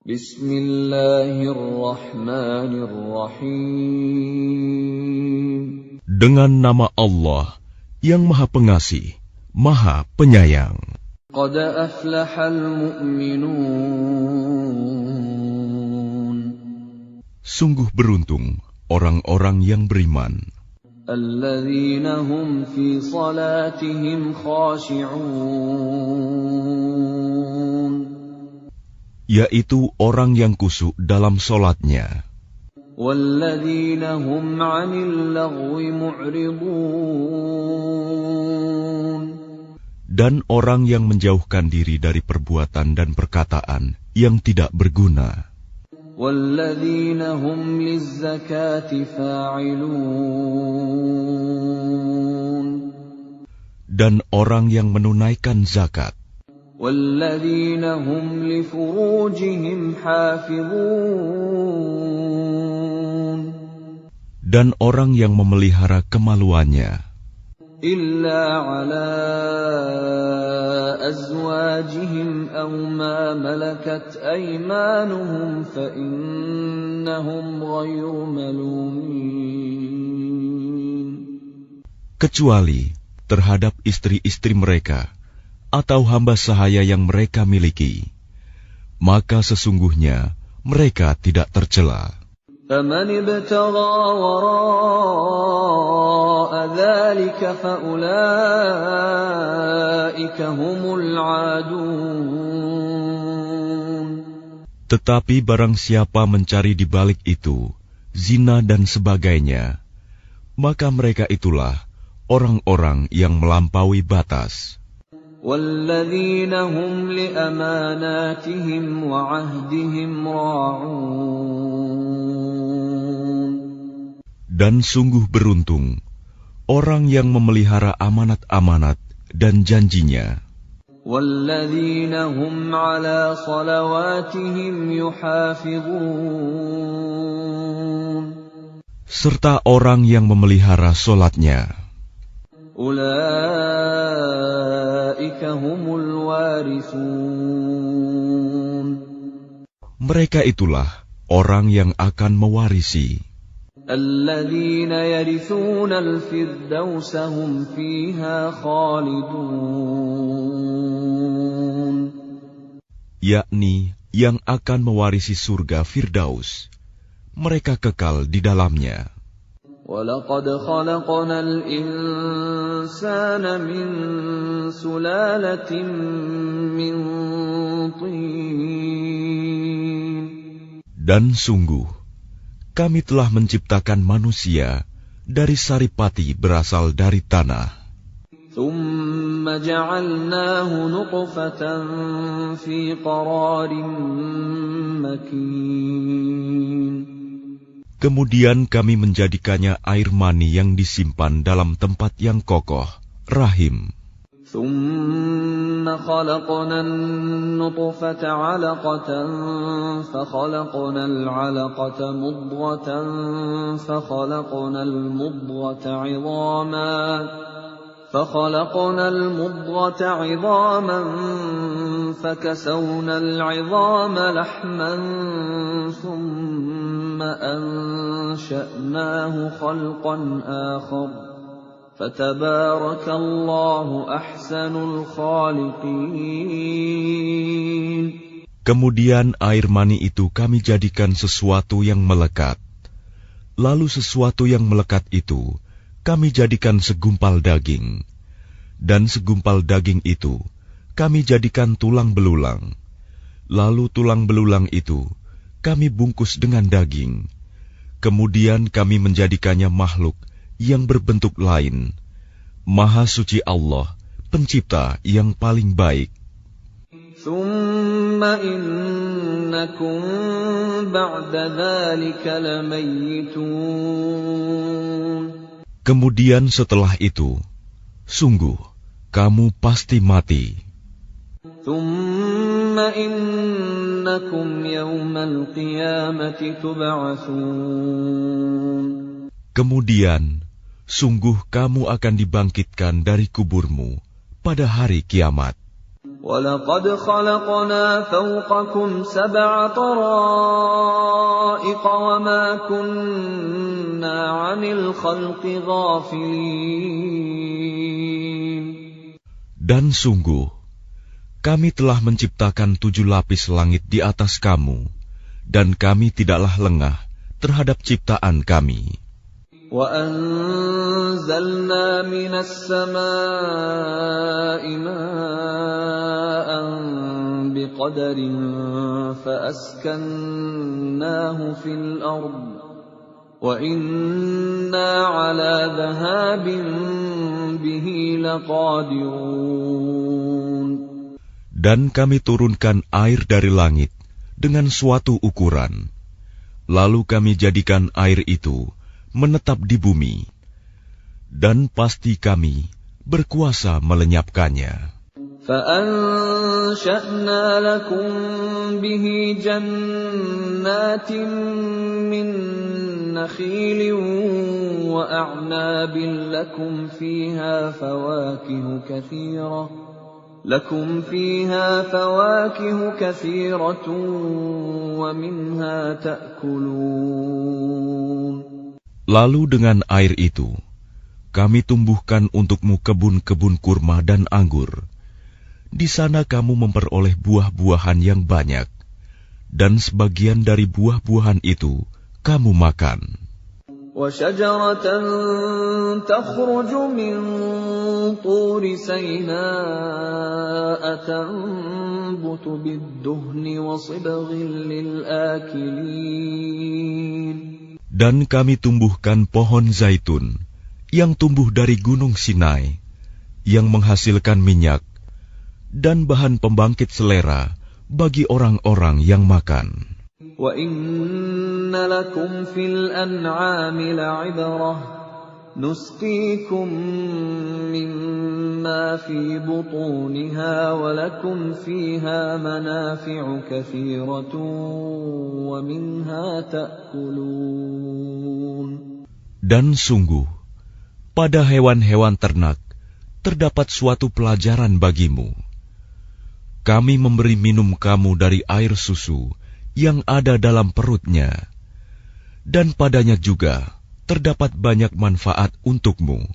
Bismillahirrahmanirrahim. Dengan nama Allah yang Maha Pengasih, Maha Penyayang. Qad aflahal mu'minun. Sungguh beruntung orang-orang yang beriman. Alladzina hum fi salatihim khashi'un. Yaitu orang yang khusyuk dalam solatnya. Walladzina hum 'anil lagwi mu'ridun. Dan orang yang menjauhkan diri dari perbuatan dan perkataan yang tidak berguna. Walladzina hum lizzakati fa'ilun. Dan orang yang menunaikan zakat. Walladzina hum li furujihim hafizun. Dan orang yang memelihara kemaluannya. Illa ala azwajihim aw ma malakat aymanuhum fa innahum ghayru malumin. Kecuali terhadap istri-istri mereka atau hamba sahaya yang mereka miliki, maka sesungguhnya mereka tidak tercela. فَمَنِ ابْتَغَى وَرَاءَ ذَلِكَ فَأُولَئِكَ هُمُ الْعَادُونَ. Tetapi barang siapa mencari di balik itu zina dan sebagainya, maka mereka itulah orang-orang yang melampaui batas. وَالَّذِينَ هُمْ لِأَمَانَاتِهِمْ وَعَهْدِهِمْ رَاعُونَ. Dan sungguh beruntung orang yang memelihara amanat-amanat dan janjinya. وَالَّذِينَ هُمْ عَلَى صَلَوَاتِهِمْ يُحَافِظُونَ. Serta orang yang memelihara solatnya. Ulaika humul warithun. Mereka itulah orang yang akan mewarisi. Alladzina yarithuna al-firdausa hum fiha khalidun. Yakni yang akan mewarisi surga Firdaus. Mereka kekal di dalamnya. وَلَقَدْ خَلَقْنَا الْإِنسَانَ مِنْ سُلَالَةٍ مِنْ طِينٍ. Dan sungguh, kami telah menciptakan manusia dari saripati berasal dari tanah. ثُمَّ جَعَلْنَاهُ نُطْفَةً فِي قَرَارٍ مَكِينٍ. Kemudian kami menjadikannya air mani yang disimpan dalam tempat yang kokoh, rahim. ثُمَّ خَلَقْنَا النُّطْفَةَ عَلَقَةً فَخَلَقْنَا الْعَلَقَةَ مُضْغَةً فَخَلَقْنَا الْمُضْغَةَ عِظَامًا فَكَسَوْنَا الْعِظَامَ لَحْمًا ثُمَّ أَنشَأْنَاهُ خَلْقًا آخَرَ فَتَبَارَكَ اللَّهُ أَحْسَنُ الْخَالِقِينَ. Kemudian air mani itu kami jadikan sesuatu yang melekat. Lalu sesuatu yang melekat itu kami jadikan segumpal daging, dan segumpal daging itu kami jadikan tulang belulang. Lalu tulang belulang itu kami bungkus dengan daging. Kemudian kami menjadikannya makhluk yang berbentuk lain. Maha suci Allah, Pencipta yang paling baik. ثُمَّ إِنَّكُمْ بَعْدَ ذَلِكَ لَمَيِّتُونَ. Kemudian setelah itu, sungguh, kamu pasti mati. ثُمَّ إِنَّكُمْ يَوْمَ الْقِيَامَةِ تُبْعَثُونَ. Kemudian, sungguh kamu akan dibangkitkan dari kuburmu pada hari kiamat. وَلَقَدْ خَلَقْنَا فَوْقَكُمْ 7 طَرَائِقَ وَمَا كُنَّا عَنِ الْخَلْقِ غَافِلِينَ. Dan sungguh, kami telah menciptakan 7 lapis langit di atas kamu, dan kami tidaklah lengah terhadap ciptaan kami. وَأَنزَلْنَا مِنَ السَّمَاءِ مَاءً بِقَدَرٍ فَأَسْكَنَّاهُ فِي الْأَرْضِ وَإِنَّا عَلَى ذَهَابٍ بِهِ لَقَادِرُونَ. Dan kami turunkan air dari langit dengan suatu ukuran, lalu kami jadikan air itu menetap di bumi, dan pasti kami berkuasa melenyapkannya. فَأَنشَأْنَا لَكُم بِهِ جَنَّاتٍ مِّن نَّخِيلٍ وَأَعْنَابٍ لَّكُمْ فِيهَا فَوَاكِهُ كَثِيرَةٌ وَمِنْهَا تَأْكُلُونَ. Lalu dengan air itu, kami tumbuhkan untukmu kebun-kebun kurma dan anggur. Di sana kamu memperoleh buah-buahan yang banyak, dan sebagian dari buah-buahan itu kamu makan. وَشَجَرَةً تَخْرُجُ مِنْ طُورِ سَيْنَاءَ تَنبُتُ بِالدُّهْنِ وَصِبْغٍ لِلْآكِلِينَ. Dan kami tumbuhkan pohon zaitun yang tumbuh dari gunung Sinai, yang menghasilkan minyak dan bahan pembangkit selera bagi orang-orang yang makan. وَإِنَّ لَكُمْ فِي الْأَنْعَامِ لَعِبْرَةً نُسْقِيكُم مِّمَّا فِي بُطُونِهَا وَلَكُمْ فِيهَا مَنَافِعُ كَثِيرَةٌ وَمِنْهَا تَأْكُلُونَ. Dan sungguh, pada hewan-hewan ternak terdapat suatu pelajaran bagimu. Kami memberi minum kamu dari air susu yang ada dalam perutnya, dan padanya juga terdapat banyak manfaat untukmu,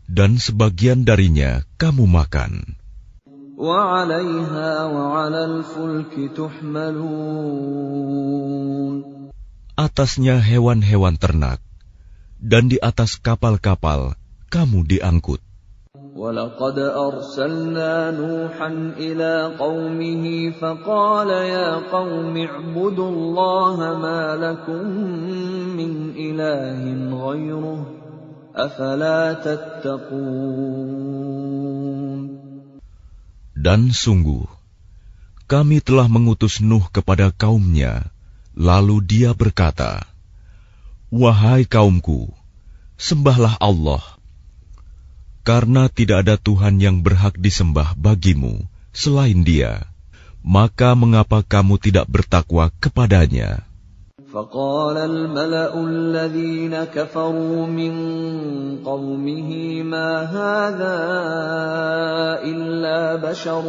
dan sebagian darinya kamu makan. وَعَلَيْهَا وَعَلَى الْفُلْكِ تُحْمَلُونَ. Atasnya hewan-hewan ternak, dan di atas kapal-kapal kamu diangkut. وَلَقَدْ أَرْسَلْنَا نُوحًا إِلَىٰ قَوْمِهِ فَقَالَ يَا قَوْمِ اعْبُدُوا اللَّهَ مَا لَكُم مِّنْ إِلَٰهٍ غَيْرُهُ أَفَلَا تَتَّقُونَ. Dan sungguh, kami telah mengutus Nuh kepada kaumnya, lalu dia berkata, "Wahai kaumku, sembahlah Allah, karena tidak ada Tuhan yang berhak disembah bagimu selain Dia, maka mengapa kamu tidak bertakwa kepadanya?" فَقَالَ الْمَلَأُ الَّذِينَ كَفَرُوا مِنْ قَوْمِهِ مَا هَذَا إِلَّا بَشَرٌ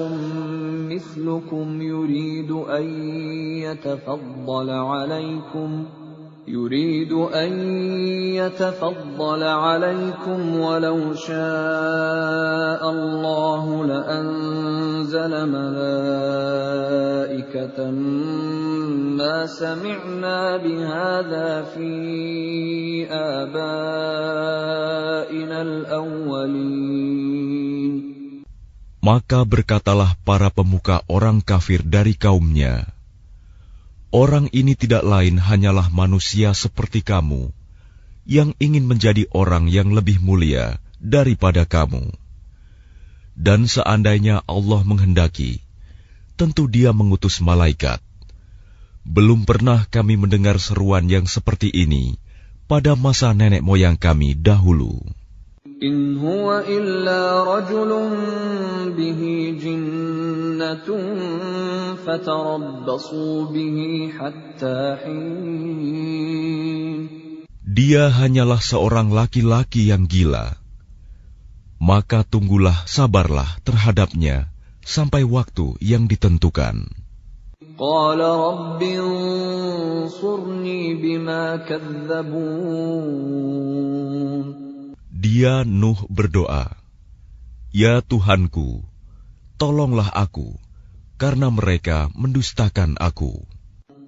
مِثْلُكُمْ يُرِيدُ أَنْ يَتَفَضَّلَ عَلَيْكُمْ وَلَوْ شَاءَ اللَّهُ لَأَنزَلَ مَلَائِكَةً مَا سَمِعْنَا بِهَذَا فِي آبَائِنَا الْأَوَّلِينَ. Maka berkatalah para pemuka orang kafir dari kaumnya, "Orang ini tidak lain hanyalah manusia seperti kamu, yang ingin menjadi orang yang lebih mulia daripada kamu. Dan seandainya Allah menghendaki, tentu Dia mengutus malaikat. Belum pernah kami mendengar seruan yang seperti ini pada masa nenek moyang kami dahulu." إِنْ هُوَ إِلَّا رَجُلٌ بِهِ جِنَّةٌ فَتَرَبَّصُوا بِهِ حَتَّى حِينٍ. Dia hanyalah seorang laki-laki yang gila. Maka tunggulah, sabarlah terhadapnya sampai waktu yang ditentukan. قال رب انصرني بما كذبون. Dia Nuh berdoa, "Ya Tuhanku, tolonglah aku, karena mereka mendustakan aku."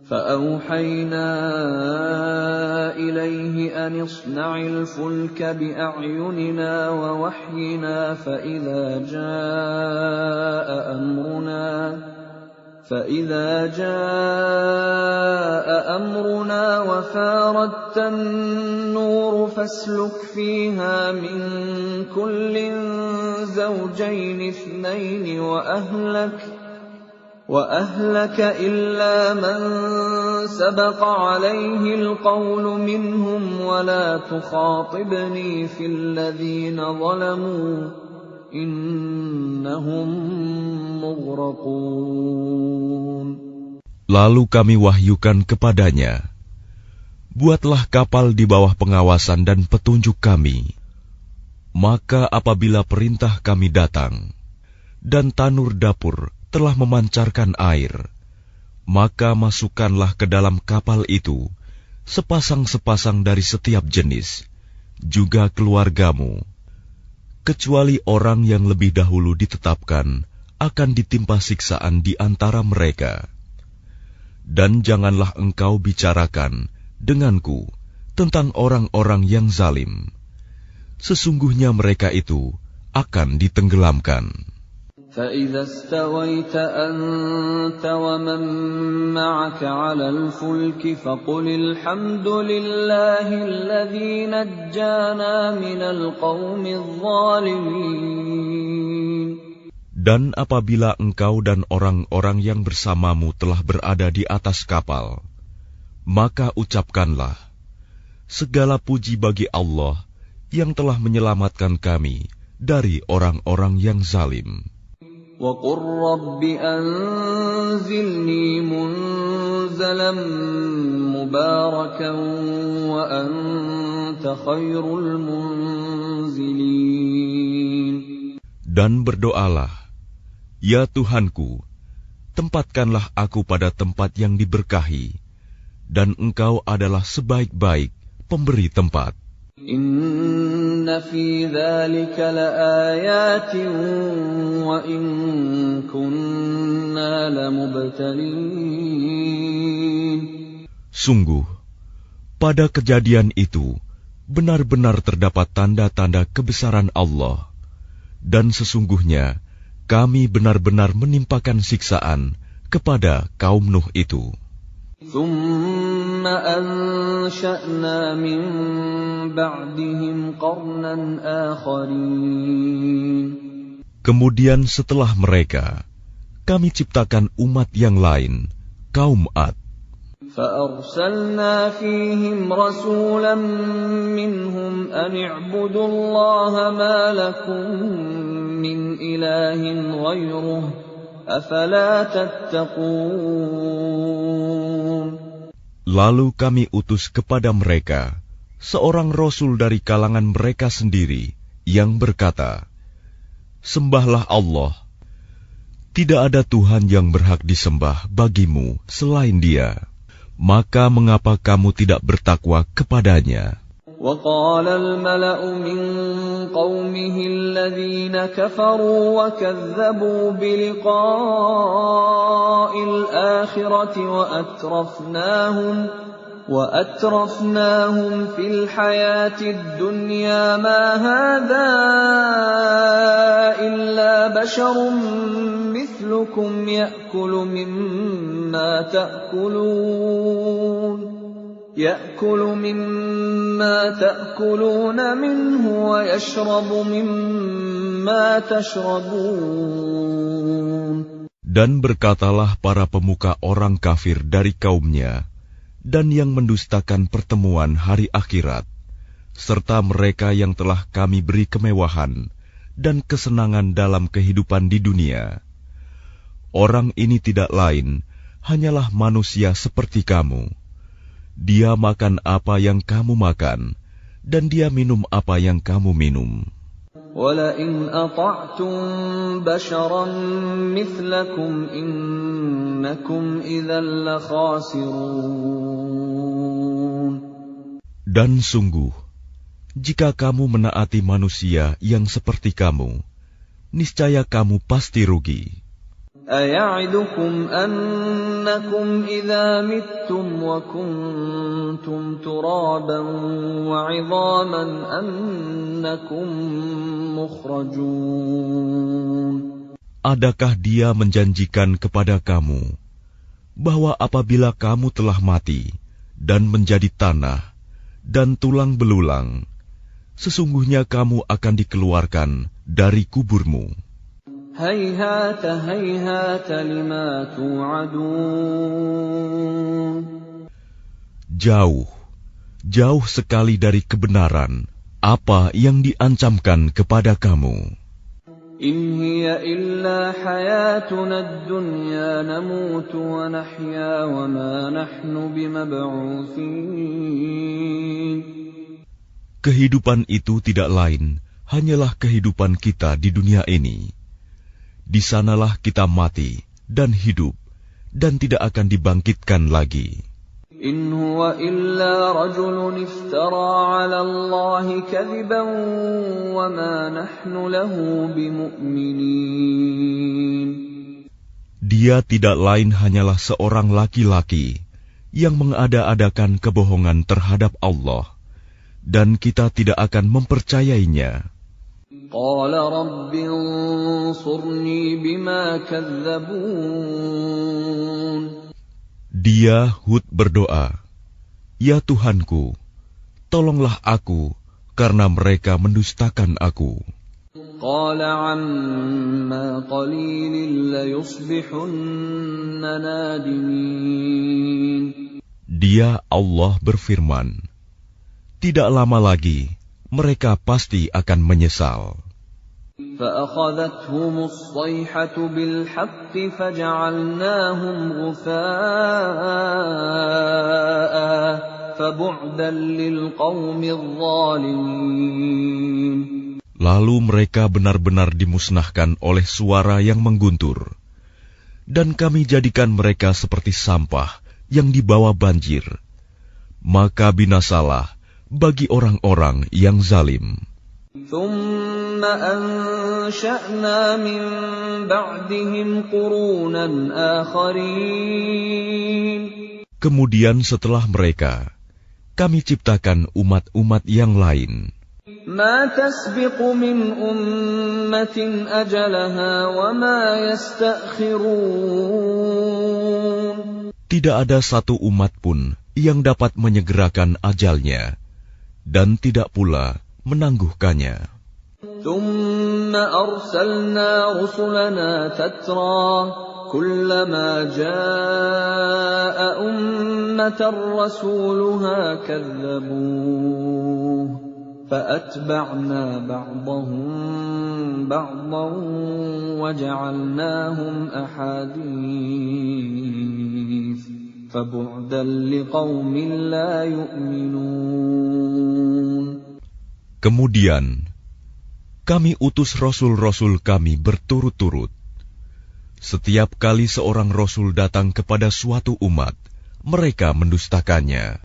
فأوحينا إليه أن اصنع الفلك بأعيننا ووحينا فإذا جاء أمرنا وفاردت النور فاسلك فيها من كل زوجين اثنين وأهلك إلا من سبق عليه القول منهم ولا تخاطبني في الذين ظلموا إنهم مغرقون. Lalu kami wahyukan kepadanya, "Buatlah kapal di bawah pengawasan dan petunjuk kami. Maka apabila perintah kami datang, dan tanur dapur telah memancarkan air, maka masukkanlah ke dalam kapal itu sepasang-sepasang dari setiap jenis, juga keluargamu, kecuali orang yang lebih dahulu ditetapkan akan ditimpa siksaan di antara mereka. Dan janganlah engkau bicarakan denganku tentang orang-orang yang zalim. Sesungguhnya mereka itu akan ditenggelamkan." فإذا استويت أنت ومن معك على الفلك فقل الحمد لله الذي نجانا من القوم الظالمين. Dan apabila engkau dan orang-orang yang bersamamu telah berada di atas kapal, maka ucapkanlah, "Segala puji bagi Allah yang telah menyelamatkan kami dari orang-orang yang zalim." وَقُلْ رَبِّ أَنزِلْنِي مُنزَلًا مُبَارَكًا وَأَنْتَ خَيْرُ الْمُنزِلِينَ. Dan berdoalah, "Ya Tuhanku, tempatkanlah aku pada tempat yang diberkahi, dan Engkau adalah sebaik-baik pemberi tempat." Inna fi dzalika laayatin wa in kunna lamubtalin. Sungguh, pada kejadian itu benar-benar terdapat tanda-tanda kebesaran Allah, dan sesungguhnya kami benar-benar menimpakan siksaan kepada kaum Nuh itu. ثُمَّ أَنشَأْنَا مِن بَعْدِهِمْ قَرْنًا آخَرِينَ. Kemudian setelah mereka, kami ciptakan umat yang lain, kaum Ad. فَأَرْسَلْنَا فِيهِمْ رَسُولًا مِّنْهُمْ أَنِ اعْبُدُوا اللَّهَ مَا لَكُم مِّنْ إِلَٰهٍ غَيْرُهُ أَفَلَا تَتَّقُونَ. Lalu kami utus kepada mereka seorang rasul dari kalangan mereka sendiri yang berkata, "Sembahlah Allah. Tidak ada Tuhan yang berhak disembah bagimu selain Dia. Maka mengapa kamu tidak bertakwa kepadanya?" وقال الملأ من قومه الذين كفروا وكذبوا بلقاء الآخرة وأترفناهم في الحياة الدنيا ما هذا إلا بشر مثلكم يأكل مما تأكلون منه ويشرب مما تشربون. Dan berkatalah para pemuka orang kafir dari kaumnya dan yang mendustakan pertemuan hari akhirat, serta mereka yang telah kami beri kemewahan dan kesenangan dalam kehidupan di dunia. Orang ini tidak lain, hanyalah manusia seperti kamu. Dia makan apa yang kamu makan, dan dia minum apa yang kamu minum. وَلَئِنْ أَطَعْتُمْ بَشَرًا مِثْلَكُمْ إِنَّكُمْ إِذًا لَخَاسِرُونَ. Dan sungguh, jika kamu menaati manusia yang seperti kamu, niscaya kamu pasti rugi. أَيَعِدُكُمْ أَنَّكُمْ إِذَا مِتُّمْ وَكُنْتُمْ تُرَابًا وَعِظَامًا أَنَّكُمْ مُخْرَجُونَ. Adakah dia menjanjikan kepada kamu bahwa apabila kamu telah mati dan menjadi tanah dan tulang belulang, sesungguhnya kamu akan dikeluarkan dari kuburmu? هَيْهَاتَ هَيْهَاتَ لِمَا تُوعَدُونَ. Jauh, jauh sekali dari kebenaran apa yang diancamkan kepada kamu. إِنْ هِيَ إِلَّا حَيَاتُنَا الدُّنْيَا نَمُوتُ وَنَحْيَا وَمَا نَحْنُ بِمَبْعُوثِينَ. Kehidupan itu tidak lain hanyalah kehidupan kita di dunia ini. Di sanalah kita mati dan hidup, dan tidak akan dibangkitkan lagi. إِنْ هُوَ إِلَّا رَجُلٌ افْتَرَى عَلَى اللَّهِ كَذِبًا وَمَا نَحْنُ لَهُ بِمُؤْمِنِينَ. Dia tidak lain hanyalah seorang laki-laki yang mengada-adakan kebohongan terhadap Allah, dan kita tidak akan mempercayainya. قَالَ رَبِّ انصُرْنِي بِمَا كَذَّبُونِ. Dia Hud berdoa, "Ya Tuhanku, tolonglah aku karena mereka mendustakan aku." قَالَ عَمَّا قَلِيلٍ لَيُصْبِحُنَّ نَادِمِينَ. Dia Allah berfirman, tidak lama lagi mereka pasti akan menyesal. فَأَخَذَتْهُمُ الصَّيْحَةُ بِالْحَقِّ فَجَعَلْنَاهُمْ غُثَاءً فَبُعْدًا لِلْقَوْمِ الظَّالِمِينَ. Lalu mereka benar-benar dimusnahkan oleh suara yang mengguntur, dan kami jadikan mereka seperti sampah yang dibawa banjir. Maka binasalah bagi orang-orang yang zalim. ثُمَّ أَنشَأْنَا مِن بَعْدِهِمْ قُرُونًا آخَرِينَ. Kemudian setelah mereka, kami ciptakan umat-umat yang lain. مَا تَسْبِقُ مِنْ أُمَّةٍ أَجَلَهَا وَمَا يَسْتَأْخِرُونَ. Tidak ada satu umat pun yang dapat menyegerakan ajalnya, dan tidak pula menangguhkannya. ثُمَّ أَرْسَلْنَا رُسُلَنَا تَتْرَى كُلَّمَا جَاءَ أُمَّةً رَّسُولُهَا كَذَّبُوهُ فَأَتْبَعْنَا بَعْضَهُم بَعْضًا وَجَعَلْنَاهُمْ أَحَادِيثَ فَبُعْدًا لِقَوْمٍ لَّا يُؤْمِنُونَ. Kemudian kami utus rasul-rasul kami berturut-turut. Setiap kali seorang rasul datang kepada suatu umat, mereka mendustakannya.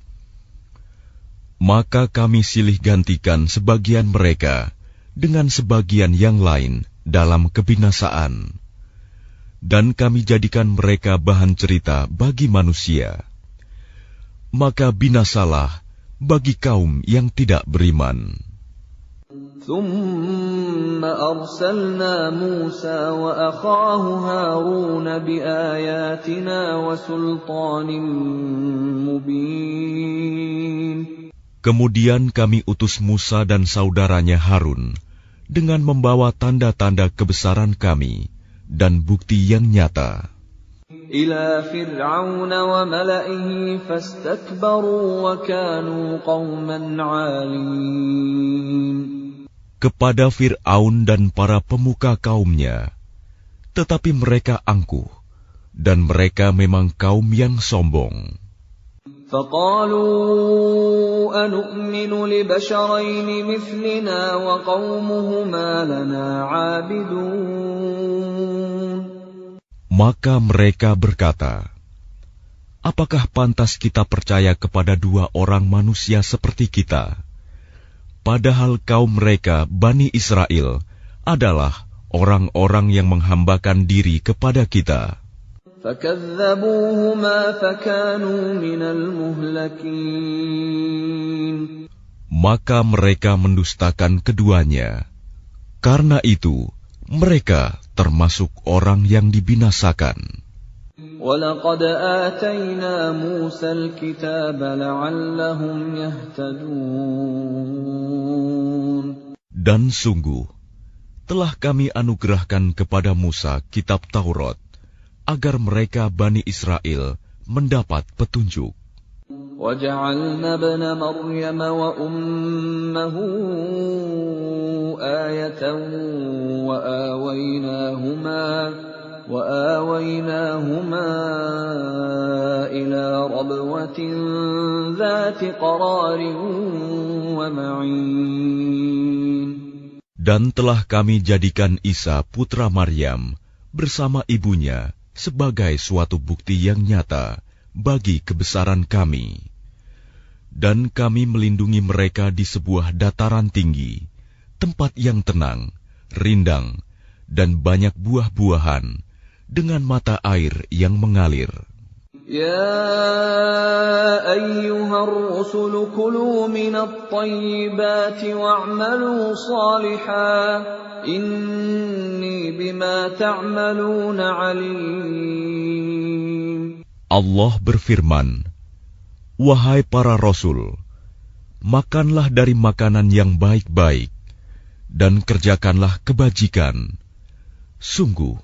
Maka kami silih gantikan sebagian mereka dengan sebagian yang lain dalam kebinasaan, dan kami jadikan mereka bahan cerita bagi manusia. Maka binasalah bagi kaum yang tidak beriman. ثُمَّ أَرْسَلْنَا مُوسَى وَأَخَاهُ هَارُونَ بِآيَاتِنَا وَسُلْطَانٍ مُبِينٍ. Kemudian kami utus Musa dan saudaranya Harun dengan membawa tanda-tanda kebesaran kami dan bukti yang nyata. إِلَى فِرْعَوْنَ وَمَلَئِهِ فَاسْتَكْبَرُوا وَكَانُوا قَوْمًا عَالِينَ. Kepada Fir'aun dan para pemuka kaumnya, tetapi mereka angkuh, dan mereka memang kaum yang sombong. فقالوا أنؤمن لبشرين مثلنا وقومهما لنا عابدون. Maka mereka berkata, apakah pantas kita percaya kepada dua orang manusia seperti kita, padahal kaum mereka, Bani Israel, adalah orang-orang yang menghambakan diri kepada kita. فكذبوهما فكانوا من المهلكين. Maka mereka mendustakan keduanya. Karena itu, mereka termasuk orang yang dibinasakan. وَلَقَدْ آتَيْنَا مُوسَى الْكِتَابَ لَعَلَّهُمْ يَهْتَدُونَ. Dan sungguh, telah kami anugerahkan kepada Musa kitab Taurat, agar mereka Bani Israel mendapat petunjuk. وَجَعَلْنَا ابْنَ مَرْيَمَ وَأُمَّهُ آيَةً وَآوَيْنَاهُمَا إِلَى رَبْوَةٍ ذَاتِ قَرَارٍ وَمَعِينٍ. Dan telah kami jadikan Isa putra Maryam bersama ibunya sebagai suatu bukti yang nyata bagi kebesaran kami. Dan kami melindungi mereka di sebuah dataran tinggi, tempat yang tenang, rindang, dan banyak buah-buahan, dengan mata air yang mengalir. Ya ayyuhar rusul kulu minat tayyibati wa'malu salihan, inni bima ta'maluna alim. Allah berfirman, wahai para rasul, makanlah dari makanan yang baik-baik, dan kerjakanlah kebajikan. Sungguh,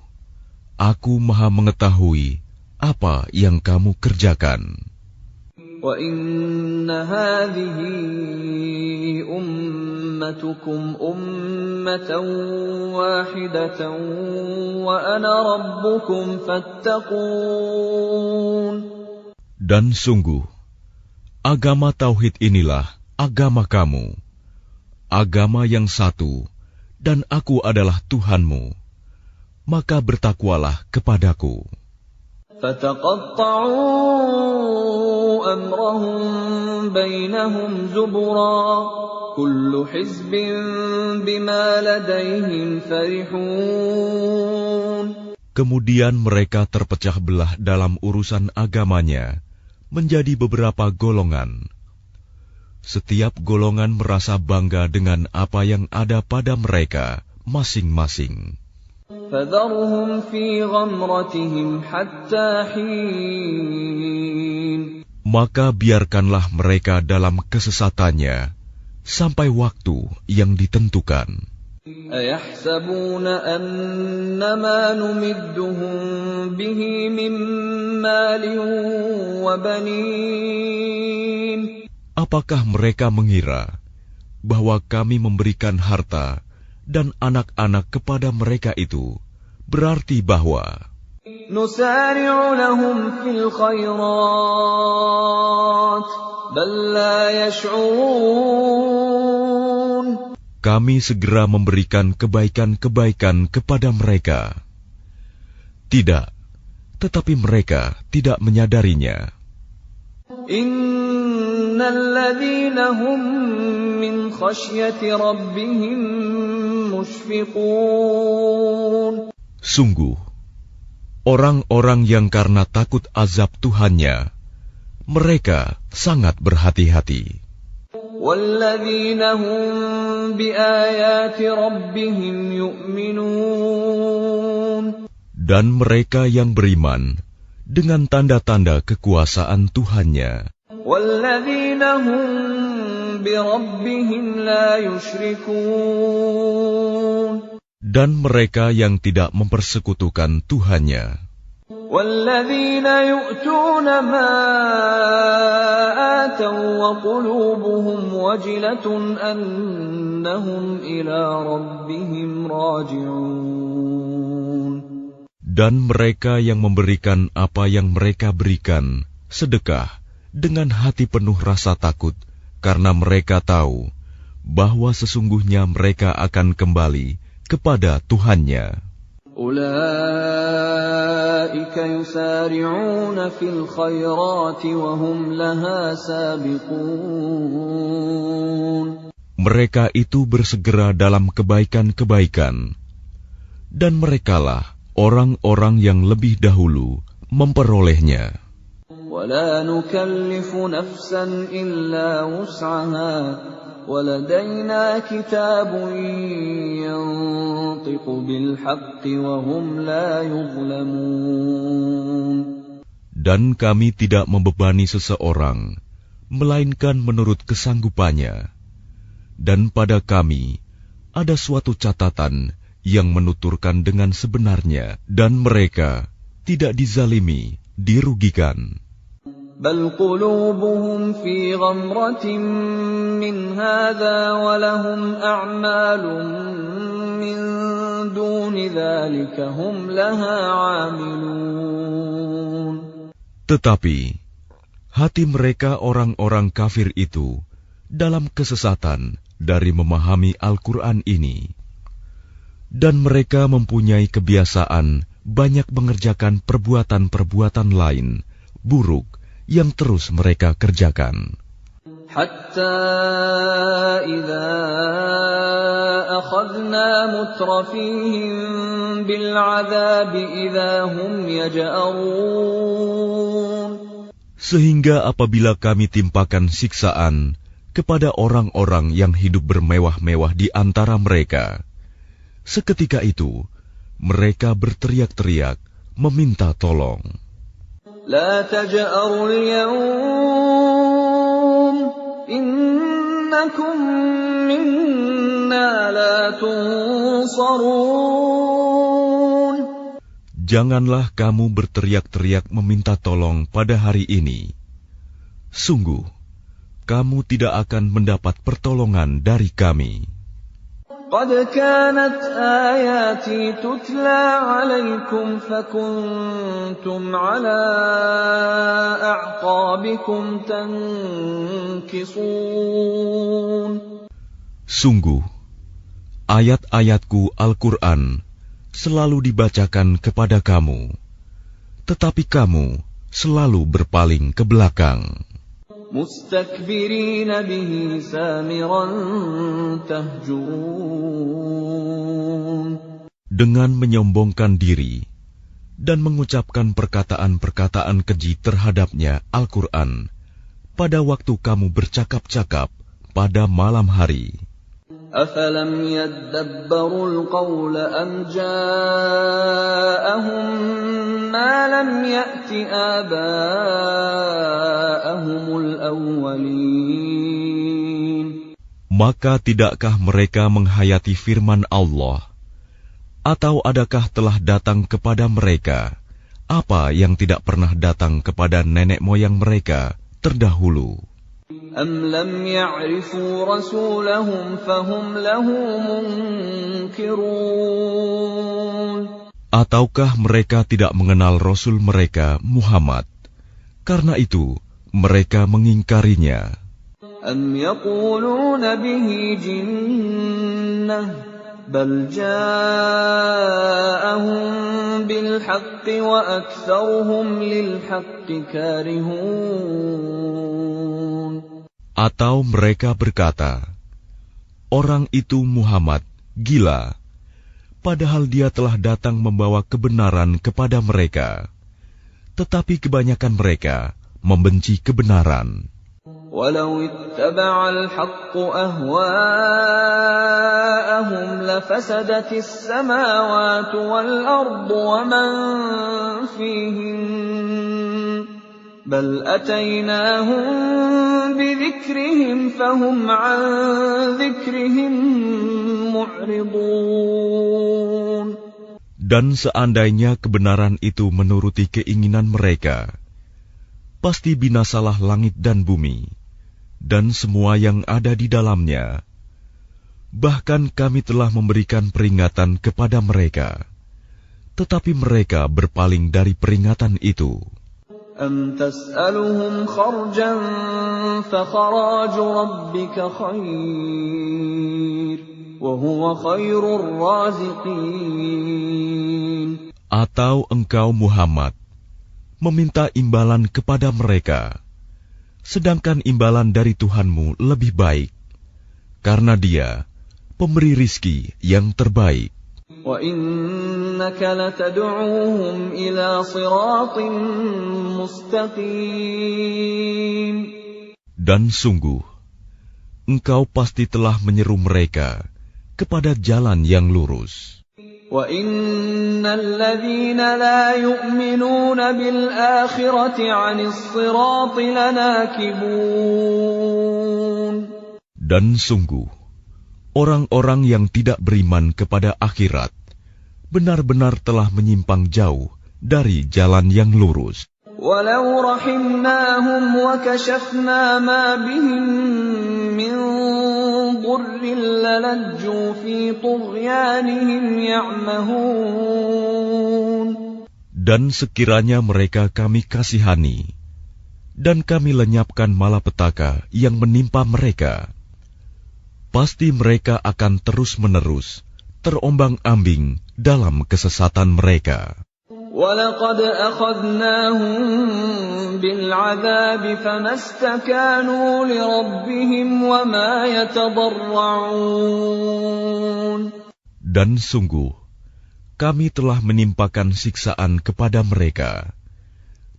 aku maha mengetahui apa yang kamu kerjakan. Wa inna hadhihi ummatukum ummatan wahidatan wa ana rabbukum fattaqun. Dan sungguh, agama tauhid inilah agama kamu, agama yang satu, dan aku adalah Tuhanmu, maka bertakwalah kepadaku. فَتَقَطَّعُوا أَمْرَهُمْ بَيْنَهُمْ زُبُرًا كُلُّ حِزْبٍ بِمَا لَدَيْهِمْ فَرِحُونَ. Kemudian mereka terpecah belah dalam urusan agamanya menjadi beberapa golongan. Setiap golongan merasa bangga dengan apa yang ada pada mereka masing-masing. فَذَرْهُمْ فِي غَمْرَتِهِمْ حَتَّى حِينٍ. Maka biarkanlah mereka dalam kesesatannya sampai waktu yang ditentukan. أَيَحْسَبُونَ أَنَّمَا نُمِدُّهُم بِهِ مِن مَّالٍ وَبَنِينَ. Apakah mereka mengira bahwa kami memberikan harta dan anak-anak kepada mereka itu berarti bahwa نُسَارِعُ لَهُمْ فِي الْخَيْرَاتِ بَل لَّا يَشْعُرُونَ. kami segera memberikan kebaikan-kebaikan kepada mereka? Tidak, tetapi mereka tidak menyadarinya. Innal ladzina hum min khasyati rabbihim mushfiqun. Sungguh, orang-orang yang karena takut azab Tuhannya, mereka sangat berhati-hati. Walladzina hum biayati rabbihim yu'minun. Dan mereka yang beriman dengan tanda-tanda kekuasaan Tuhannya. Walladzina hum birabbihim la yushrikun. Dan mereka yang tidak mempersekutukan Tuhannya. Walladzina yu'tuna ma ataw wa qulubuhum wajilatun annahum ila rabbihim raji'un. Dan mereka yang memberikan apa yang mereka berikan, sedekah, dengan hati penuh rasa takut, karena mereka tahu bahwa sesungguhnya mereka akan kembali kepada Tuhannya. Ulaika yusari'una fil khairati wa hum laha sabiqun. Mereka itu bersegera dalam kebaikan-kebaikan, dan merekalah orang-orang yang lebih dahulu memperolehnya. وَلَا نُكَلِّفُ نَفْسًا إِلَّا وُسْعَهَا وَلَدَيْنَا كِتَابٌ يَنطِقُ بِالْحَقِّ وَهُمْ لَا يُظْلَمُونَ. Dan kami tidak membebani seseorang, melainkan menurut kesanggupannya. Dan pada kami ada suatu catatan yang menuturkan dengan sebenarnya, dan mereka tidak dizalimi, dirugikan. بل قلوبهم في غمرة من هذا ولهم أعمال من دون ذلك هم لها عاملون. Tetapi hati mereka orang-orang kafir itu dalam kesesatan dari memahami Al-Quran ini, dan mereka mempunyai kebiasaan banyak mengerjakan perbuatan-perbuatan lain buruk yang terus mereka kerjakan. Hatta idza akhadna mutrafihim bil 'adzabi idza hum yaj'arun. Sehingga apabila kami timpakan siksaan kepada orang-orang yang hidup bermewah-mewah di antara mereka, seketika itu mereka berteriak-teriak meminta tolong. La taj'arul yawm innakum minna la tunsarun. Janganlah kamu berteriak-teriak meminta tolong pada hari ini. Sungguh, kamu tidak akan mendapat pertolongan dari kami. قد كانت آياتي تتلى عليكم فكنتم على أعقابكم تنكصون. Sungguh, ayat-ayatku Al-Quran selalu dibacakan kepada kamu, tetapi kamu selalu berpaling ke belakang. مستكبرين به سامرا تهجرون. Dengan menyombongkan diri dan mengucapkan perkataan-perkataan keji terhadapnya Al-Quran pada waktu kamu bercakap-cakap pada malam hari. أَفَلَمْ يَدَّبَّرُوا الْقَوْلَ أَمْ جَاءَهُم مَّا لَمْ يَأْتِ آبَاءَهُمُ الْأَوَّلِينَ. Maka tidakkah mereka menghayati firman Allah? Atau adakah telah datang kepada mereka apa yang tidak pernah datang kepada nenek moyang mereka terdahulu? أَمْ لَمْ يَعْرِفُوا رَسُولَهُمْ فَهُمْ لَهُ مُنْكِرُونَ. Ataukah mereka tidak mengenal Rasul mereka Muhammad, karena itu mereka mengingkarinya? أَمْ يَقُولُونَ بِهِ جِنَّةٌ بَلْ جَاءَهُم بِالْحَقِّ وَأَكْثَرُهُمْ لِلْحَقِّ كَارِهُونَ. Atau mereka berkata, orang itu Muhammad gila, padahal dia telah datang membawa kebenaran kepada mereka, tetapi kebanyakan mereka membenci kebenaran. وَلَوِ اتَّبَعَ الْحَقُّ أَهْوَاءَهُمْ لَفَسَدَتِ السَّمَاوَاتُ وَالْأَرْضُ وَمَنْ فِيهِنَّ بَلْ أَتَيْنَاهُمْ بِذِكْرِهِمْ فَهُمْ عَنْ ذِكْرِهِمْ مُعْرِضُونَ. Dan seandainya kebenaran itu menuruti keinginan mereka, pasti binasalah langit dan bumi, dan semua yang ada di dalamnya. Bahkan kami telah memberikan peringatan kepada mereka, tetapi mereka berpaling dari peringatan itu. أَمْ تَسْأَلُهُمْ خَرْجًا فَخَرَاجُ رَبِّكَ خَيْرٌ وَهُوَ خَيْرُ الرَّازِقِينَ. Atau engkau Muhammad meminta imbalan kepada mereka, sedangkan imbalan dari Tuhanmu lebih baik, karena Dia pemberi rizki yang terbaik. وَإِنَّكَ لَتَدْعُوهُمْ إِلَى صِرَاطٍ مُسْتَقِيمٍ. Dan sungguh, engkau pasti telah menyeru mereka kepada jalan yang lurus. وَإِنَّ الَّذِينَ لَا يُؤْمِنُونَ بِالْآخِرَةِ عَنِ الصِّرَاطِ لَنَاكِبُونَ. Dan sungguh, orang-orang yang tidak beriman kepada akhirat benar-benar telah menyimpang jauh dari jalan yang lurus. وَلَوْ رَحِمْنَاهُمْ وَكَشَفْنَا مَا بِهِمْ مِنْ ضُرٍّ لَلَجُّوا فِي طُغْيَانِهِمْ يَعْمَهُونَ. Dan sekiranya mereka kami kasihani, dan kami lenyapkan malapetaka yang menimpa mereka, pasti mereka akan terus-menerus terombang-ambing dalam kesesatan mereka. وَلَقَدْ أَخَذْنَاهُمْ بِالْعَذَابِ فَمَا اسْتَكَانُوا لِرَبِّهِمْ وَمَا يَتَضَرَّعُونَ. Dan sungguh, kami telah menimpakan siksaan kepada mereka,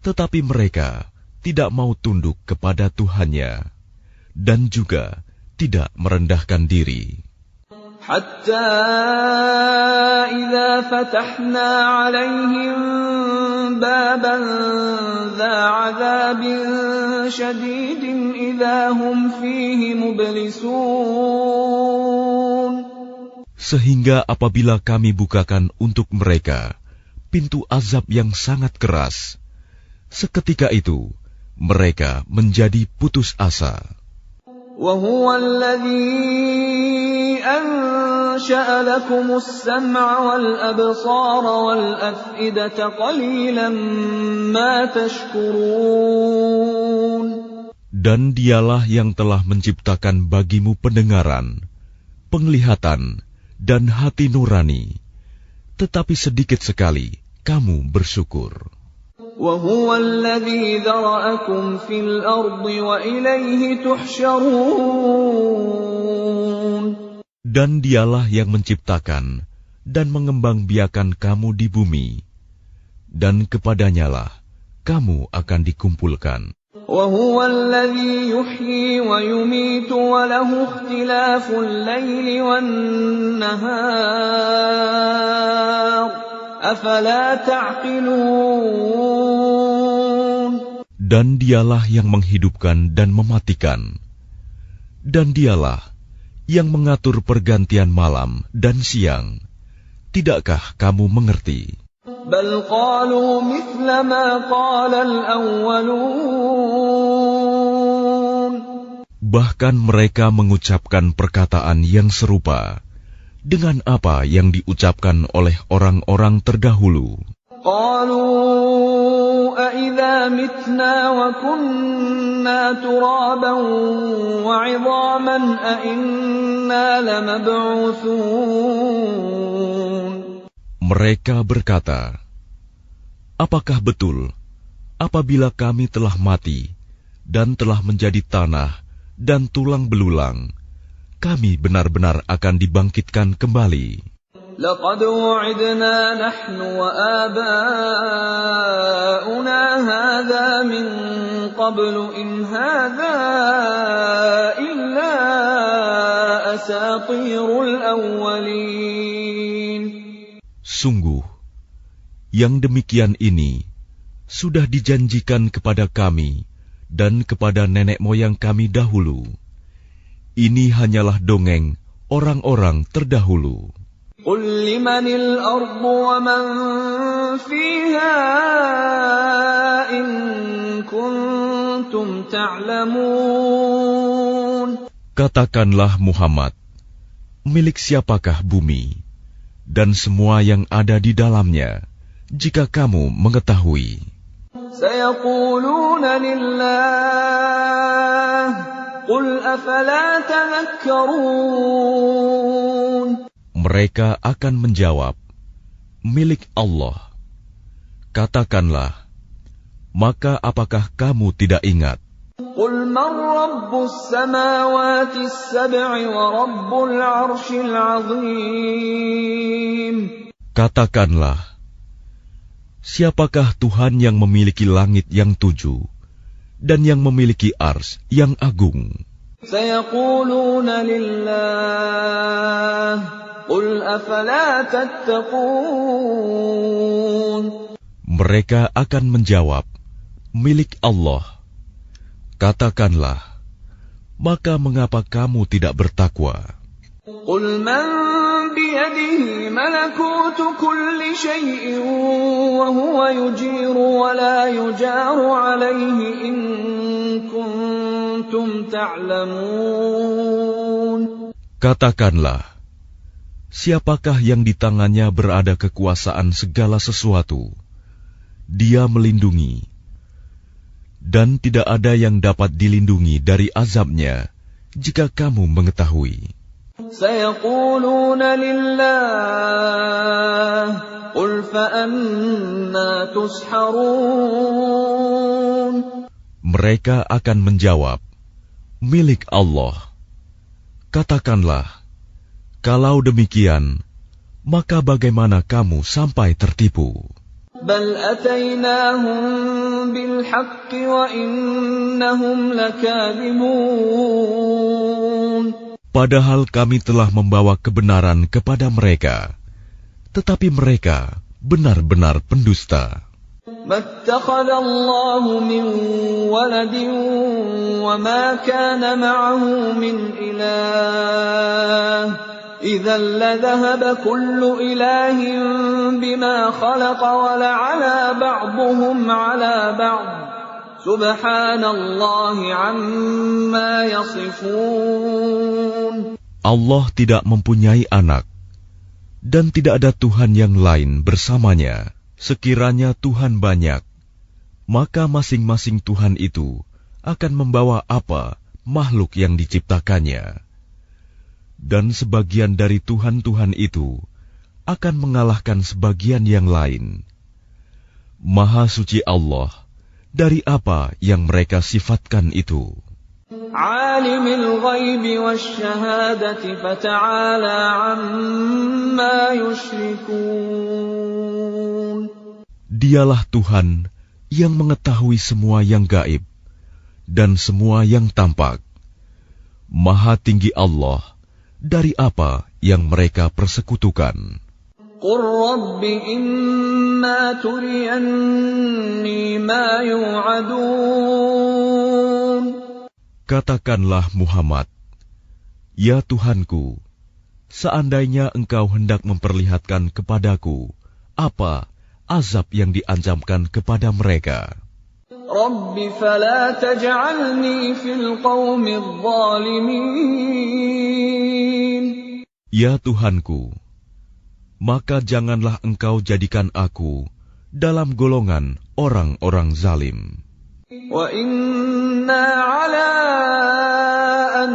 tetapi mereka tidak mau tunduk kepada Tuhannya, dan juga tidak merendahkan diri. حتى إذا فتحنا عليهم بابا ذا عذاب شديد إذا هم فيه مبلسون. Sehingga apabila kami bukakan untuk mereka pintu azab yang sangat keras, seketika itu mereka menjadi putus asa. وَهُوَ الَّذِي أَنشَأَ لَكُمُ السَّمْعَ وَالْأَبْصَارَ وَالْأَفْئِدَةَ قَلِيلًا مَا تَشْكُرُونَ. Dan Dialah yang telah menciptakan bagimu pendengaran, penglihatan, dan hati nurani, tetapi sedikit sekali kamu bersyukur. وَهُوَ الَّذِي ذَرَأَكُمْ فِي الْأَرْضِ وَإِلَيْهِ تُحْشَرُونَ. Dan Dialah yang menciptakan dan mengembangbiakan kamu di bumi, dan kepadanyalah kamu akan dikumpulkan. وَهُوَ الَّذِي يُحْيِي وَيُمِيتُ وَلَهُ اخْتِلَافُ اللَّيْلِ وَالنَّهَارِ أَفَلَا تَعْقِلُونَ. Dan Dialah yang menghidupkan dan mematikan, dan Dialah yang mengatur pergantian malam dan siang. Tidakkah kamu mengerti? بَلْ قَالُوا مِثْلَ مَا قَالَ الْأَوَّلُونَ. Bahkan mereka mengucapkan perkataan yang serupa dengan apa yang diucapkan oleh orang-orang terdahulu. قَالُوا أَإِذَا مِتْنَا وَكُنَّا تُرَابًا وَعِظَامًا أَإِنَّا لَمَبْعُوثُونَ. Mereka berkata, apakah betul apabila kami telah mati dan telah menjadi tanah dan tulang belulang, kami benar-benar akan dibangkitkan kembali? لَقَدْ وُعِدْنَا نَحْنُ وَآبَاؤُنَا هَذَا مِنْ قَبْلُ إِنْ هَذَا إِلَّا أَسَاطِيرُ الْأَوَّلِينَ. Sungguh, yang demikian ini sudah dijanjikan kepada kami dan kepada nenek moyang kami dahulu. Ini hanyalah dongeng orang-orang terdahulu. قُلْ لِمَنِ الْأَرْضُ وَمَنْ فِيهَا إِن كُنْتُمْ تَعْلَمُونَ. Katakanlah Muhammad, milik siapakah bumi dan semua yang ada di dalamnya, jika kamu mengetahui. سيقولون لله قل أفلا تذكرون. Mereka akan menjawab, milik Allah. Katakanlah, maka apakah kamu tidak ingat? قل من رب السماوات السبع ورب العرش العظيم. Katakanlah, siapakah Tuhan yang memiliki langit yang 7 dan yang memiliki ars yang agung? سيقولون لله قل أفلا تتقون. Mereka akan menjawab, milik Allah. Katakanlah, maka mengapa kamu tidak bertakwa? قل من بيده ملكوت كل شيء وهو يجير ولا يجار عليه إن كنتم تعلمون. Katakanlah, siapakah yang di tangannya berada kekuasaan segala sesuatu? Dia melindungi, dan tidak ada yang dapat dilindungi dari azabnya jika kamu mengetahui. سيقولون لله قل فأنا تسحرون. Mereka akan menjawab, milik Allah. Katakanlah, kalau demikian, maka bagaimana kamu sampai tertipu? بل أتيناهم بالحق وإنهم لكاذبون. Padahal kami telah membawa kebenaran kepada mereka, tetapi mereka benar-benar pendusta. ما اتخذ الله من ولد وما كان معه من إله إذا لذهب كل إله بما خلق ولعلى بعضهم على بعض سبحان الله عما يصفون. Allah tidak mempunyai anak, dan tidak ada Tuhan yang lain bersamanya. Sekiranya Tuhan banyak, maka masing-masing Tuhan itu akan membawa apa makhluk yang diciptakannya. Dan sebagian dari Tuhan-Tuhan itu akan mengalahkan sebagian yang lain. Maha suci Allah dari apa yang mereka sifatkan itu. Alimul ghaibi wasyahadati fata'ala amma yushrikun. Dialah Tuhan yang mengetahui semua yang gaib dan semua yang tampak. Maha tinggi Allah dari apa yang mereka persekutukan. Qur Rabbi imma turiyanni ma yu'adun. Katakanlah Muhammad, ya Tuhanku, seandainya engkau hendak memperlihatkan kepadaku apa azab yang diancamkan kepada mereka. Rabbi fala taj'alni fil qaumidh dhalimin. Ya Tuhanku, maka janganlah engkau jadikan aku dalam golongan orang-orang zalim. Wa inna ala an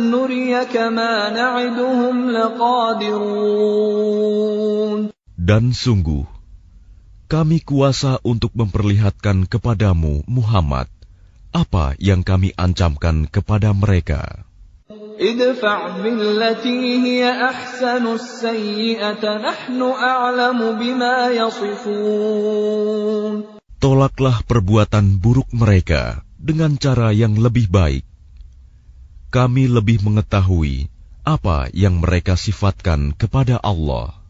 nuriyaka ma na'iduhum laqadirun. Dan sungguh, kami kuasa untuk memperlihatkan kepadamu, Muhammad, apa yang kami ancamkan kepada mereka. Idfa' billati hiya ahsanu as-sayyi'ata nahnu a'lamu bima yasifun. Tolaklah perbuatan buruk mereka dengan cara yang lebih baik. Kami lebih mengetahui apa yang mereka sifatkan kepada Allah.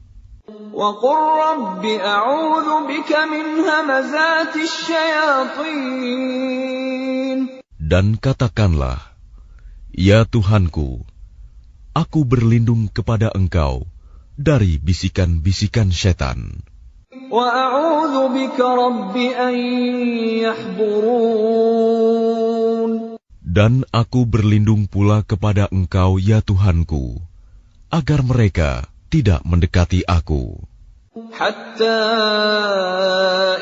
وَقُلْ رَبِّ أَعُوذُ بِكَ مِنْ هَمَزَاتِ الشَّيَاطِينِ. Dan katakanlah, ya Tuhanku, aku berlindung kepada Engkau dari bisikan-bisikan setan. وَأَعُوذُ بِكَ رَبِّ أَنْ يَحْضُرُونَ. Dan aku berlindung pula kepada Engkau, ya Tuhanku, agar mereka tidak mendekati aku. حتى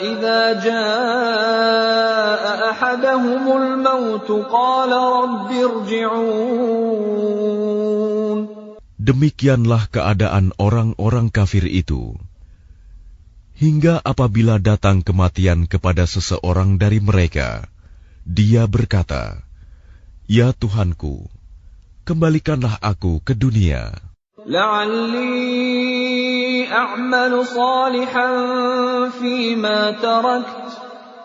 إذا جاء أحدهم الموت قال رب ارجعون. Demikianlah keadaan orang-orang kafir itu. Hingga apabila datang kematian kepada seseorang dari mereka, dia berkata, "Ya Tuhanku, kembalikanlah aku ke dunia. لعلي أعمل صالحا فيما تركت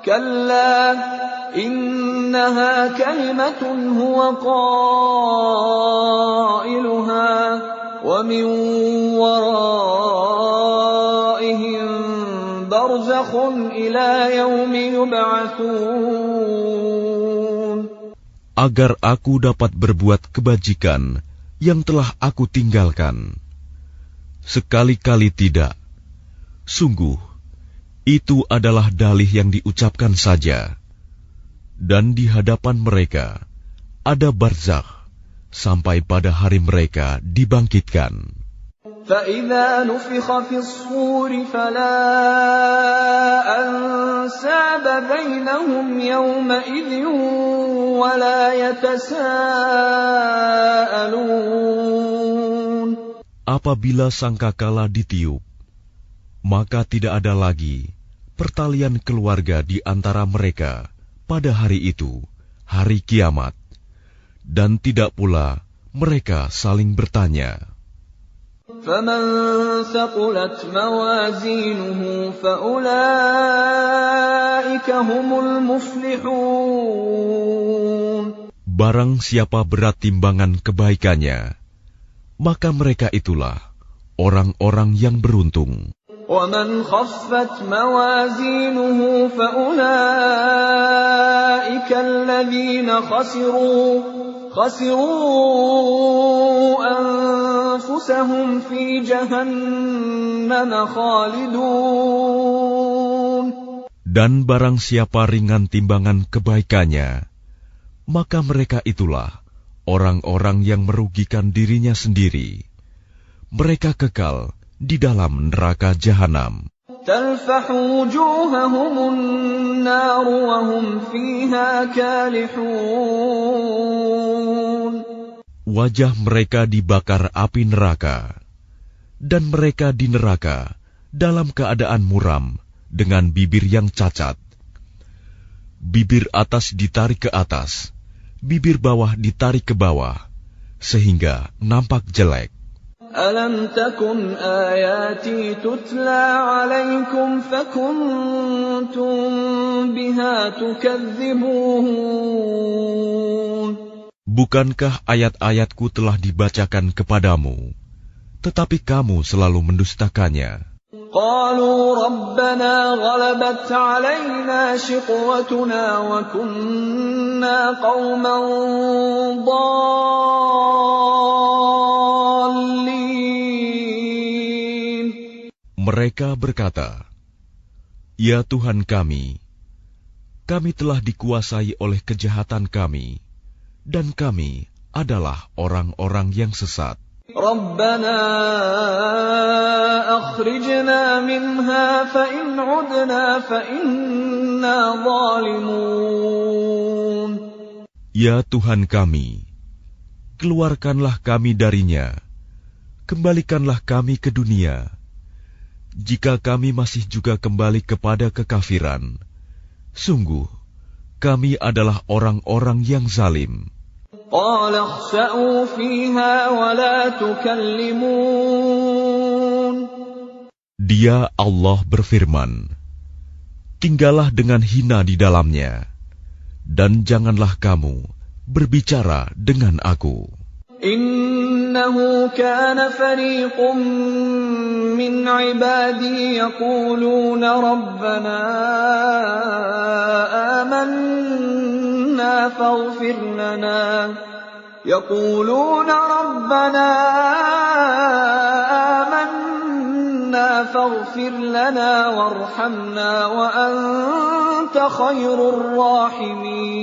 كلا إنها كلمة هو قائلها ومن ورائهم برزخ إلى يوم يبعثون. Agar aku dapat berbuat kebajikan yang telah aku tinggalkan. Sekali-kali tidak. Sungguh, itu adalah dalih yang diucapkan saja. Dan di hadapan mereka ada barzakh sampai pada hari mereka dibangkitkan. فَإِذَا نُفِخَ فِي الصُّورِ فَلَا أَنْسَابَ بَيْنَهُمْ يَوْمَئِذٍ وَلَا يَتَسَاءَلُونَ. Apabila sangkakala ditiup, maka tidak ada lagi pertalian keluarga di antara mereka pada hari itu, hari kiamat, dan tidak pula mereka saling bertanya. فَمَنْ ثَقُلَتْ مَوَازِينُهُ فَأُولَئِكَ هُمُ الْمُفْلِحُونَ. Barang siapa berat timbangan kebaikannya, maka mereka itulah orang-orang yang beruntung. وَمَنْ خَفَّتْ مَوَازِينُهُ فَأُولَئِكَ الَّذِينَ خَسِرُوا أَنفُسَهُمْ فِي جَهَنَّمَ خَالِدُونَ. Dan barang siapa ringan timbangan kebaikannya, maka mereka itulah orang-orang yang merugikan dirinya sendiri. Mereka kekal di dalam neraka jahanam. تَلْفَحُ وُجُوهَهُمُ النَّارُ وَهُمْ فِيهَا كَالِحُونَ. Wajah mereka dibakar api neraka, dan mereka di neraka dalam keadaan muram dengan bibir yang cacat. Bibir atas ditarik ke atas, bibir bawah ditarik ke bawah, sehingga nampak jelek. أَلَمْ تَكُنْ آيَاتِي تُتْلَى عَلَيْكُمْ فَكُنْتُمْ بِهَا تُكَذِّبُونَ. Bukankah ayat-ayatku telah dibacakan kepadamu, tetapi kamu selalu mendustakannya? قَالُوا رَبَّنَا غَلَبَتْ عَلَيْنَا شِقْوَتُنَا وَكُنَّا قَوْمًا ضَالِّينَ. Mereka berkata, "Ya Tuhan kami telah dikuasai oleh kejahatan kami, dan kami adalah orang-orang yang sesat. رَبَّنَا أَخْرِجْنَا مِنْهَا فَإِنْ عُدْنَا فَإِنَّا ظَالِمُونَ. Ya Tuhan kami, keluarkanlah kami darinya, kembalikanlah kami ke dunia. Jika kami masih juga kembali kepada kekafiran, sungguh kami adalah orang-orang yang zalim." قَالَ اخْسَئُوا فِيهَا وَلَا تُكَلِّمُونَ. Dia Allah berfirman, "Tinggallah dengan hina di dalamnya, dan janganlah kamu berbicara dengan aku." إِنَّهُ كَانَ فَرِيقٌ مِّنْ عِبَادِي يَقُولُونَ رَبَّنَا آمَنَّا فاغفر لنا وارحمنا وأنت خير الراحمين.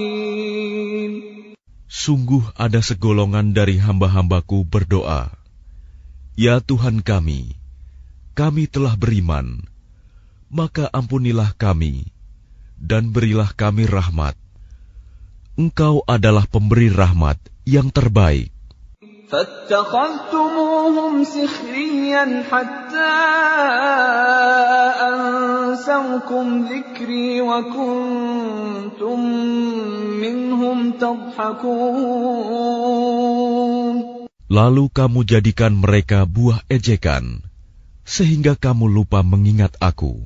Sungguh ada segolongan dari hamba-hambaku berdoa, "Ya Tuhan kami, kami telah beriman, maka ampunilah kami, dan berilah kami rahmat. Engkau adalah pemberi rahmat yang terbaik. فاتخذتموهم سخريا حتى أنسوكم ذكري وكنتم منهم تضحكون. Lalu kamu jadikan mereka buah ejekan, sehingga kamu lupa mengingat aku,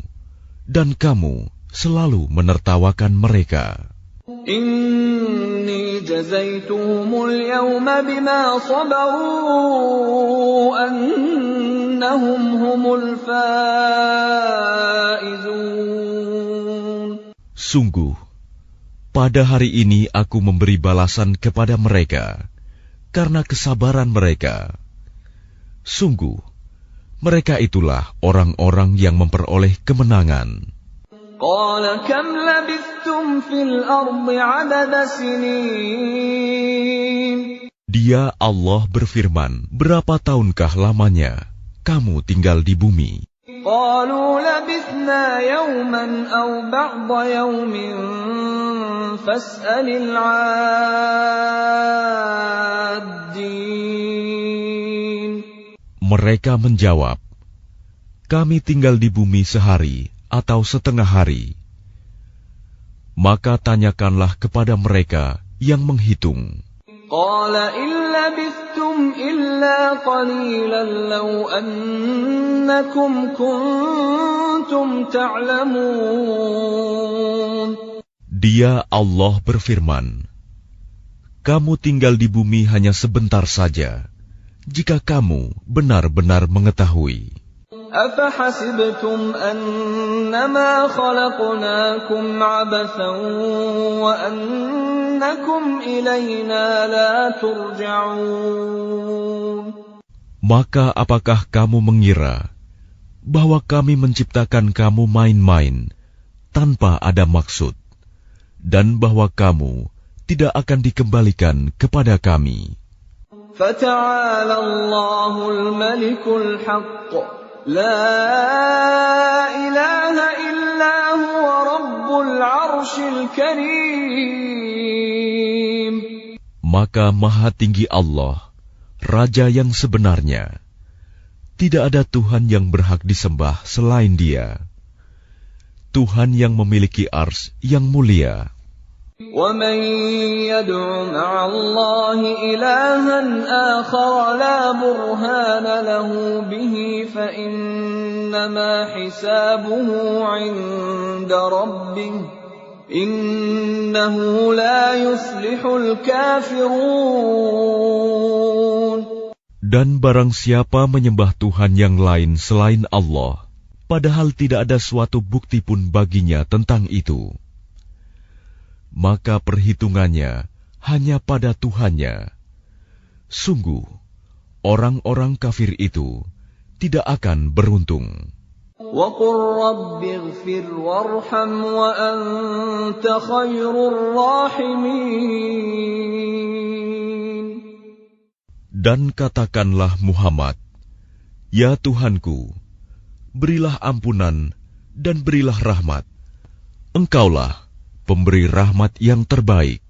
dan kamu selalu menertawakan mereka. إني جزيتهم اليوم بما صبروا أنهم هم الفائزون. Sungguh, pada hari ini aku memberi balasan kepada mereka karena kesabaran mereka. Sungguh, mereka itulah orang-orang yang memperoleh kemenangan. قال كم لبثتم في الأرض عدد سنين. Dia Allah berfirman, berapa tahunkah lamanya kamu tinggal di bumi? قالوا لبثنا يوما أو بعض يوم فاسأل العادين. Mereka menjawab, kami tinggal di bumi sehari atau setengah hari. Maka tanyakanlah kepada mereka yang menghitung. قال إن لبثتم إلا قليلا لو أنكم كنتم تعلمون. Dia Allah berfirman, kamu tinggal di bumi hanya sebentar saja, jika kamu benar-benar mengetahui. أفحسبتم أنما خلقناكم عبثا وأنكم إلينا لا ترجعون. Maka apakah kamu mengira bahwa kami menciptakan kamu main-main tanpa ada maksud, dan bahwa kamu tidak akan dikembalikan kepada kami? فتعالى الله الملك الحق لا إله إلا هو رب العرش الكريم. Maka Maha Tinggi Allah, Raja yang sebenarnya. Tidak ada Tuhan yang berhak disembah selain Dia. Tuhan yang memiliki ars yang mulia. وَمَن يَدْعُ مَعَ اللَّهِ إِلَٰهًا آخَرَ لَا بُرْهَانَ لَهُ بِهِ فَإِنَّمَا حِسَابُهُ عِندَ رَبِّهِ إِنَّهُ لَا يُفْلِحُ الْكَافِرُونَ. Dan barang siapa menyembah Tuhan yang lain selain Allah, padahal tidak ada suatu bukti pun baginya tentang itu, maka perhitungannya hanya pada Tuhannya. Sungguh, orang-orang kafir itu tidak akan beruntung. وَقُلْ رَبِّ اغْفِرْ وَارْحَمْ وَأَنْتَ خَيْرُ الرَّاحِمِينَ. Dan katakanlah Muhammad, ya Tuhanku, berilah ampunan dan berilah rahmat. Engkaulah pemberi rahmat yang terbaik.